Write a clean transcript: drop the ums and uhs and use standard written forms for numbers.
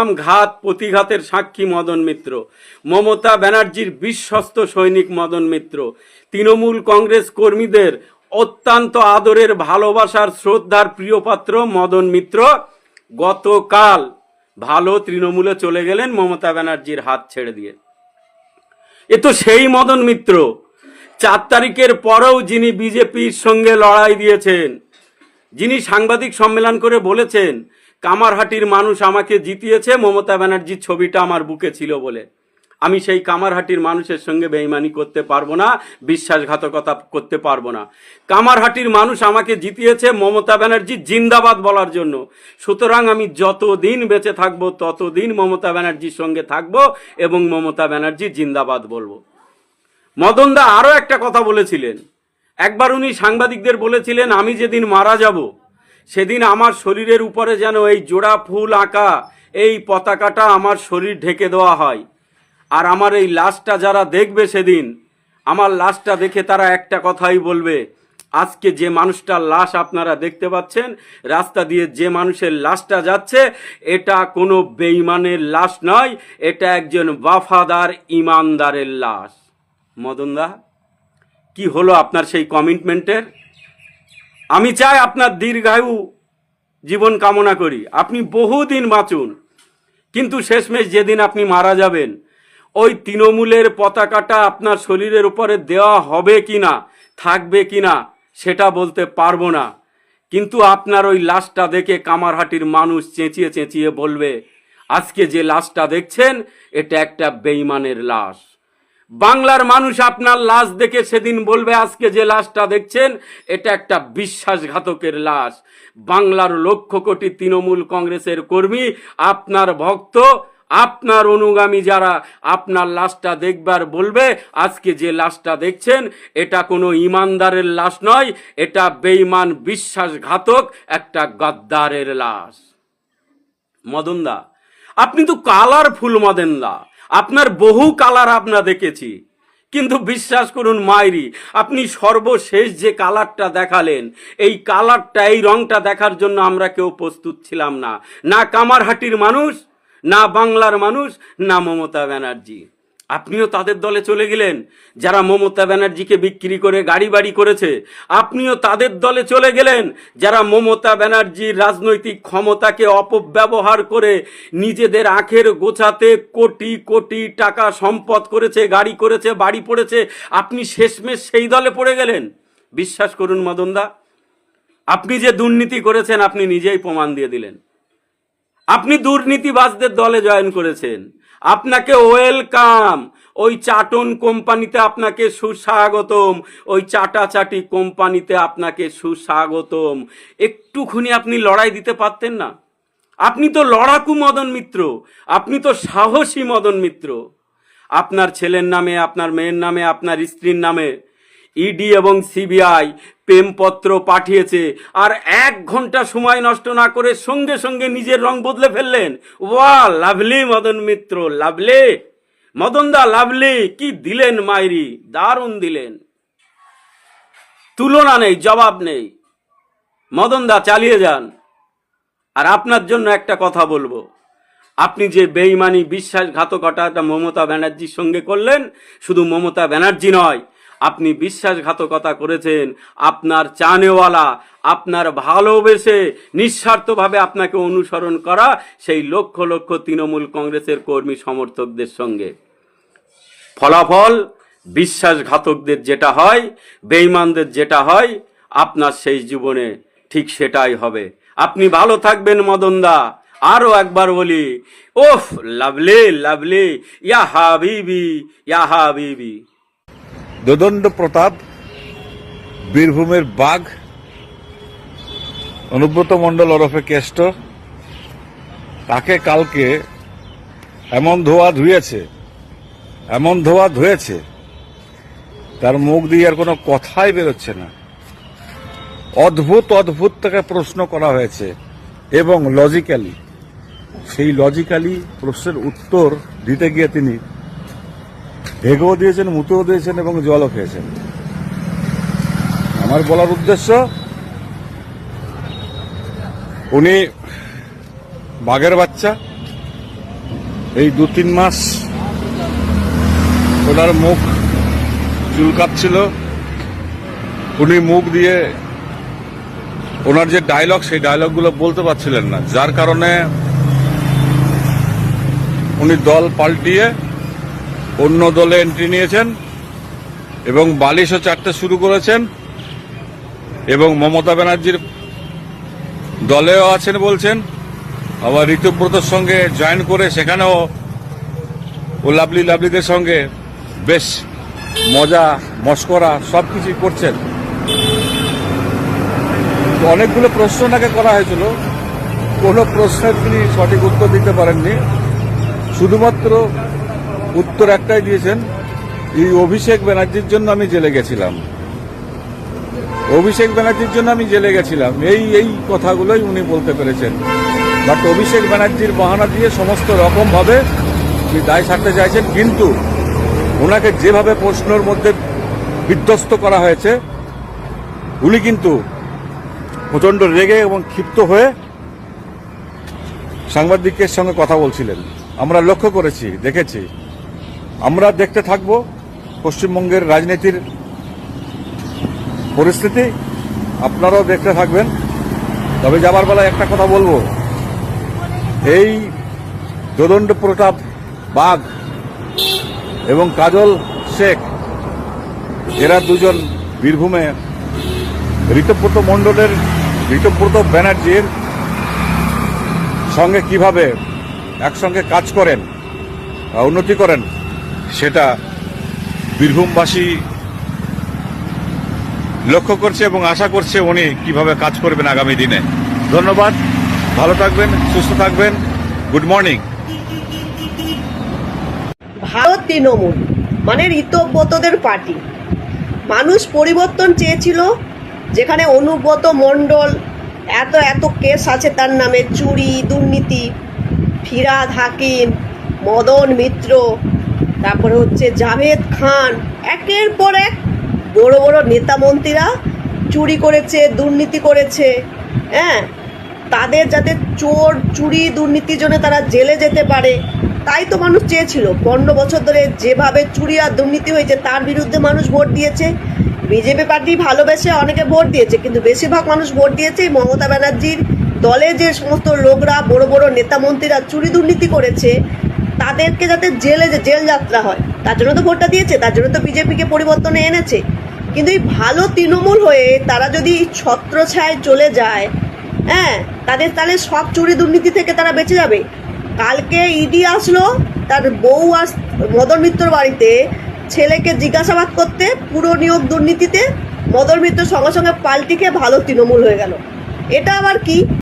নির্মম ঘাত প্রতিঘাতের সাক্ষী মদন মিত্র, মমতা ব্যানার্জির বিশ্বস্ত সৈনিক মদন মিত্র, তৃণমূল কংগ্রেস কর্মীদের অত্যন্ত আদরের ভালোবাসার শ্রদ্ধার প্রিয়পাত্র মদন মিত্র গতকাল ভালো তৃণমূলে চলে গেলেন মমতা ব্যানার্জির হাত ছেড়ে দিয়ে। এ তো সেই মদন মিত্র 4 তারিখের পরেও যিনি বিজেপির সঙ্গে লড়াই দিয়েছেন, যিনি সাংবাদিক সম্মেলন করে বলেছেন কামারহাটির মানুষ আমাকে জিতিয়েছে, মমতা ব্যানার্জির ছবিটা আমার বুকে ছিল বলে। আমি সেই কামারহাটির মানুষের সঙ্গে বেইমানি করতে পারবো না, বিশ্বাসঘাতকতা করতে পারবো না। কামারহাটির মানুষ আমাকে জিতিয়েছে মমতা ব্যানার্জি জিন্দাবাদ বলার জন্য। সুতরাং আমি যতদিন বেঁচে থাকবো ততদিন মমতা ব্যানার্জির সঙ্গে থাকবো এবং মমতা ব্যানার্জি জিন্দাবাদ বলবো। মদনদা আরও একটা কথা বলেছিলেন। একবার উনি সাংবাদিকদের বলেছিলেন, আমি যেদিন মারা যাব সেদিন আমার শরীরের উপরে যেন এই জোড়া ফুল আঁকা এই পতাকাটা আমার শরীর ঢেকে দেওয়া হয়। আর আমার এই লাশটা যারা দেখবে সেদিন, আমার লাশটা দেখে তারা একটা কথাই বলবে, আজকে যে মানুষটার লাশ আপনারা দেখতে পাচ্ছেন, রাস্তা দিয়ে যে মানুষের লাশটা যাচ্ছে, এটা কোনো বেঈমানের লাশ নয়, এটা একজন ওয়াফাদার ইমানদারের লাশ। মদনদা, কি হলো আপনার সেই কমিটমেন্টের? আমি চাই আপনার দীর্ঘায়ু জীবন কামনা করি, আপনি বহুদিন বাঁচুন, কিন্তু শেষমেশ যেদিন আপনি মারা যাবেন ওই তৃণমূলের পতাকাটা আপনার শরীরের উপরে দেওয়া হবে কিনা, থাকবে কিনা সেটা বলতে পারবো না, কিন্তু আপনার ওই লাশটা দেখে কামারহাটির মানুষ চেঁচিয়ে চেঁচিয়ে বলবে, আজকে যে লাশটা দেখছেন এটা একটা বেঈমানের লাশ। বাংলার মানুষ আপনার লাশ দেখে সেদিন বলবে, আজকে যে লাশটা দেখছেন এটা একটা বিশ্বাসঘাতকের লাশ। বাংলার লক্ষ কোটি তৃণমূল কংগ্রেসের কর্মী, আপনার ভক্ত, আপনার অনুগামী যারা আপনার লাশটা দেখবার বলবে, আজকে যে লাশটা দেখছেন এটা কোনো ইমানদারের লাশ নয়, এটা বেঈমান বিশ্বাসঘাতক একটা গদ্দারের লাশ। মদনদা, আপনি তো কালারফুল মদনদা, আপনার বহু কালার আমরা দেখেছি, কিন্তু বিশ্বাস করুন মাইরি, আপনি সর্বশেষ যে কালারটা দেখালেন, এই কালারটা, এই রংটা দেখার জন্য আমরা কেউ প্রস্তুত ছিলাম না, না কামারহাটির মানুষ, না বাংলার মানুষ, না মমতা ব্যানার্জি। আপনিও তাদের দলে চলে গেলেন যারা মমতা ব্যানার্জিকে বিক্রি করে গাড়ি বাড়ি করেছে। আপনিও তাদের দলে চলে গেলেন যারা মমতা ব্যানার্জির রাজনৈতিক ক্ষমতাকে অপব্যবহার করে নিজেদের আখের গোছাতে কোটি কোটি টাকা সম্পদ করেছে, গাড়ি করেছে, বাড়ি পড়েছে। আপনি শেষমেশ সেই দলে পড়ে গেলেন। বিশ্বাস করুন মদনদা, আপনি যে দুর্নীতি করেছেন আপনি নিজেই প্রমাণ দিয়ে দিলেন। আপনি দুর্নীতিবাজদের দলে জয়েন করেছেন, আপনাকে ওয়েলকাম। ওই চাটন কোম্পানিতে আপনাকে সুস্বাগতম, ওই চাটাচাটি কোম্পানিতে আপনাকে সুস্বাগতম। একটুখানি আপনি লড়াই দিতে পারতেন না? আপনি তো লড়াকু মদন মিত্র, আপনি তো সাহসী মদন মিত্র। আপনার ছেলের নামে, আপনার মেয়ের নামে, আপনার স্ত্রীর নামে ইডি এবং সিবিআই প্রেমপত্র পাঠিয়েছে, আর 1 ঘন্টা সময় নষ্ট না করে সঙ্গে সঙ্গে নিজের রং বদলে ফেললেন। ওয়া lovely Madan Mitra, lovely মদনদা, lovely. কি দিলেন মাইরি, দারুণ দিলেন, তুলনা নেই, জবাব নেই। মদনদা চালিয়ে যান। আর আপনার জন্য একটা কথা বলবো, আপনি যে বেঈমানি বিশ্বাসঘাতকতাটা মমতা ব্যানার্জির সঙ্গে করলেন, শুধু মমতা ব্যানার্জি নয়, আপনি বিশ্বাসঘাতকতা করেছেন আপনার চানেওয়ালা, আপনার ভালোবেসে নিঃস্বার্থভাবে আপনাকে অনুসরণ করা সেই লক্ষ লক্ষ তৃণমূল কংগ্রেসের কর্মী সমর্থকদের সঙ্গে। ফলাফল বিশ্বাসঘাতকদের যেটা হয়, বেঈমানদের যেটা হয়, আপনার সেই জীবনে ঠিক সেটাই হবে। আপনি ভালো থাকবেন মদনদা। আরো একবার বলি, ওফ লাভলি লাভলি, ইয়া হাবিবি, ইয়া হাবিবি। দোদণ্ড প্রতাপ, বীরভূমের বাঘ, অনুব্রত মণ্ডল ওরফে কেষ্ট, তাকে কালকে এমন ধোয়া ধুয়েছে, তার মুখ দিয়ে আর কোনো কথাই বেরোচ্ছে না। অদ্ভুত অদ্ভুত তাকে প্রশ্ন করা হয়েছে এবং সেই লজিক্যালি প্রশ্নের উত্তর দিতে গিয়ে তিনি ভেগেও দিয়েছেন, মুতেও দিয়েছেন এবং জলও খেয়েছেন। আমার বলার উদ্দেশ্য, উনি বাঘের বাচ্চা, এই 2-3 মাস ওনার মুখ চুলকাচ্ছিল, উনি মুখ দিয়ে ওনার যে ডায়লগ সেই ডায়লগগুলো বলতে পারছিলেন না, যার কারণে উনি দল পাল্টিয়ে অন্য দলে এন্ট্রি নিয়েছেন এবং বালিশও চাটতে শুরু করেছেন এবং মমতা ব্যানার্জির দলেও আছেন বলছেন, আবার ঋতুব্রতর সঙ্গে জয়েন করে সেখানেও ও লাভলিদের সঙ্গে বেশ মজা মস্করা সবকিছুই করছেন। তো অনেকগুলো প্রশ্ন ওনাকে করা হয়েছিল, কোনো প্রশ্নের তিনি সঠিক উত্তর দিতে পারেননি, শুধুমাত্র উত্তর একটাই দিয়েছেন, এই অভিষেক ব্যানার্জির জন্য আমি জেলে গেছিলাম, অভিষেক ব্যানার্জির জন্য আমি জেলে গেছিলাম, এই কথাগুলোই উনি বলতে পেরেছেন। বাট অভিষেক ব্যানার্জির বাহানা দিয়ে সমস্ত রকমভাবে দায় সারতে চাইছেন, কিন্তু ওনাকে যেভাবে প্রশ্নের মধ্যে বিধ্বস্ত করা হয়েছে, উনি কিন্তু প্রচণ্ড রেগে এবং ক্ষিপ্ত হয়ে সাংবাদিকের সঙ্গে কথা বলছিলেন। আমরা লক্ষ্য করেছি, দেখেছি। আমরা দেখতে থাকব পশ্চিমবঙ্গের রাজনীতির পরিস্থিতি, আপনারাও দেখতে থাকবেন। তবে যাবার বেলায় একটা কথা বলবো, এই দোদণ্ড প্রতাপ বাগ এবং কাজল শেখ, এরা দুজন বীরভূমে ঋতুব্রত ব্যানার্জির সঙ্গে কিভাবে একসঙ্গে কাজ করেন, উন্নতি করেন, সেটা বীরভূমবাসী লক্ষ্য করছে এবং আশা করছে উনি কিভাবে কাজ করবেন আগামী দিনে। ধন্যবাদ, ভালো থাকবেন, সুস্থ থাকবেন, গুড মর্নিং। ভারত তৃণমূল মানে ঋতব্রতদের পার্টি। মানুষ পরিবর্তন চেয়েছিল, যেখানে অনুব্রত মণ্ডল এত কেস আছে তার নামে, চুরি, দুর্নীতি, ফিরহাদ হাকিম, মদন মিত্র, তারপরে হচ্ছে জাভেদ খান, একের পর এক বড় বড় নেতা মন্ত্রীরা চুরি করেছে, দুর্নীতি করেছে। হ্যাঁ, তাদের যাতে চোর, চুরি, দুর্নীতির জন্য তারা জেলে যেতে পারে, তাই তো মানুষ চেয়েছিল। 15 বছর ধরে যেভাবে চুরি আর দুর্নীতি হয়েছে তার বিরুদ্ধে মানুষ ভোট দিয়েছে। বিজেপি পার্টি ভালোবেসে অনেকে ভোট দিয়েছে, কিন্তু বেশিরভাগ মানুষ ভোট দিয়েছে মমতা ব্যানার্জির দলে যে সমস্ত লোকরা, বড় বড় নেতা মন্ত্রীরা চুরি দুর্নীতি করেছে, তাদেরকে যাতে জেল যাত্রা হয়, তার জন্য তো ভোটটা দিয়েছে, তার জন্য তো বিজেপিকে পরিবর্তনে এনেছে। কিন্তু এই ভালো তৃণমূল হয়ে তারা যদি ছত্রছায়ায় চলে যায়, হ্যাঁ, তাহলে সব চুরি দুর্নীতি থেকে তারা বেঁচে যাবে। কালকে ইডি আসলো তার বউ মদন মিত্রর বাড়িতে, ছেলেকে জিজ্ঞাসাবাদ করতে পুরো নিয়োগ দুর্নীতিতে। মদন মিত্র সঙ্গে সঙ্গে পাল্টি খেয়ে ভালো তৃণমূল হয়ে গেল। এটা আবার কি?